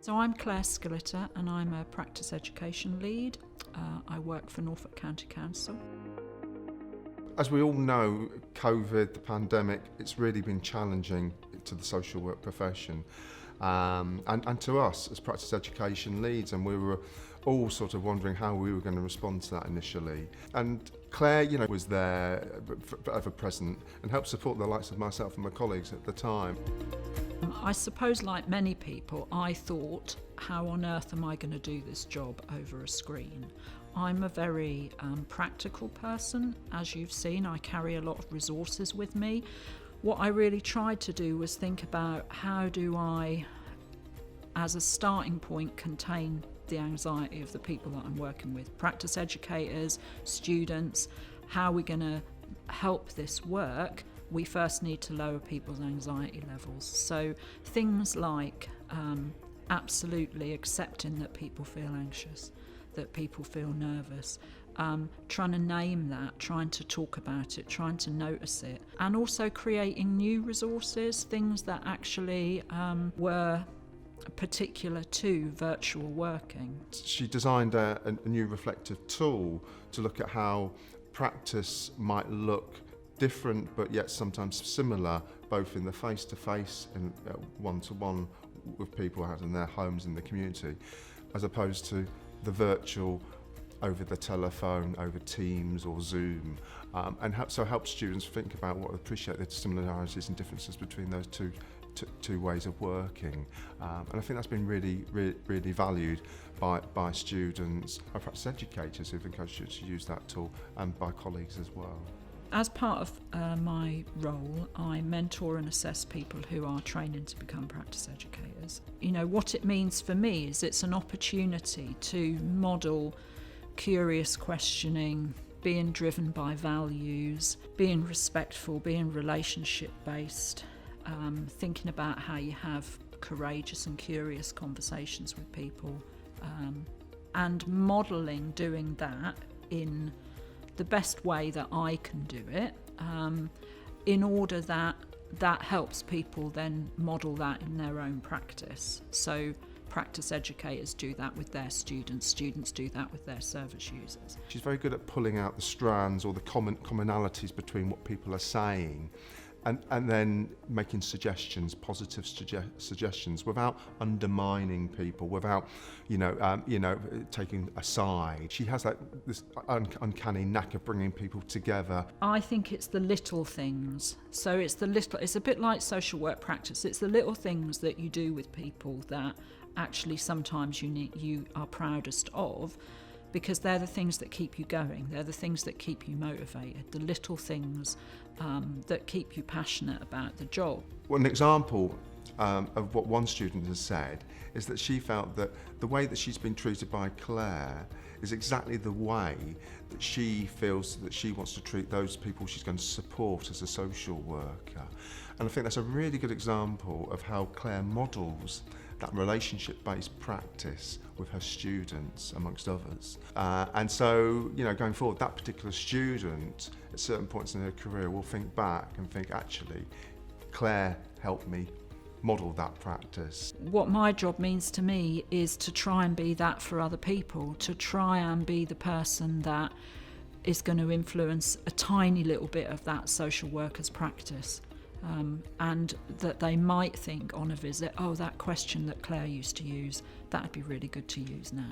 So I'm Claire Skilleter and I'm a practice education lead. I work for Norfolk County Council. As we all know, COVID, the pandemic, it's really been challenging to the social work profession and to us as practice education leads, and we were all sort of wondering how we were going to respond to that initially. And Claire, was there ever present and helped support the likes of myself and my colleagues at the time. I suppose, like many people, I thought, how on earth am I going to do this job over a screen? I'm a very practical person. As you've seen, I carry a lot of resources with me. What I really tried to do was think about how do I, as a starting point, contain the anxiety of the people that I'm working with. Practice educators, students, how are we going to help this work? We first need to lower people's anxiety levels. So things like absolutely accepting that people feel anxious, that people feel nervous, trying to name that, trying to talk about it, trying to notice it, and also creating new resources, things that actually were particular to virtual working. She designed a new reflective tool to look at how practice might look different but yet sometimes similar, both in the face-to-face and one-to-one with people out in their homes in the community, as opposed to the virtual over the telephone, over Teams or Zoom, and so help students think about appreciate the similarities and differences between those two ways of working. And I think that's been really valued by students, by practice educators who've encouraged students to use that tool, and by colleagues as well. As part of my role, I mentor and assess people who are training to become practice educators. What it means for me is it's an opportunity to model curious questioning, being driven by values, being respectful, being relationship-based, thinking about how you have courageous and curious conversations with people, and modelling doing that in the best way that I can do it, in order that helps people then model that in their own practice. So practice educators do that with their students do that with their service users. She's very good at pulling out the strands or the commonalities between what people are saying, and then making suggestions, positive suggestions, without undermining people, without taking a side. She has this uncanny knack of bringing people together. I think it's the little things. So it's a bit like social work practice. It's the little things that you do with people that actually sometimes you are proudest of, because they're the things that keep you going. They're the things that keep you motivated, the little things that keep you passionate about the job. Well, an example of what one student has said is that she felt that the way that she's been treated by Claire is exactly the way that she feels that she wants to treat those people she's going to support as a social worker. And I think that's a really good example of how Claire models that relationship-based practice with her students, amongst others. And so, going forward, that particular student, at certain points in her career, will think back and think, actually, Claire helped me model that practice. What my job means to me is to try and be that for other people, to try and be the person that is going to influence a tiny little bit of that social worker's practice. And that they might think on a visit, oh, that question that Claire used to use, that'd be really good to use now.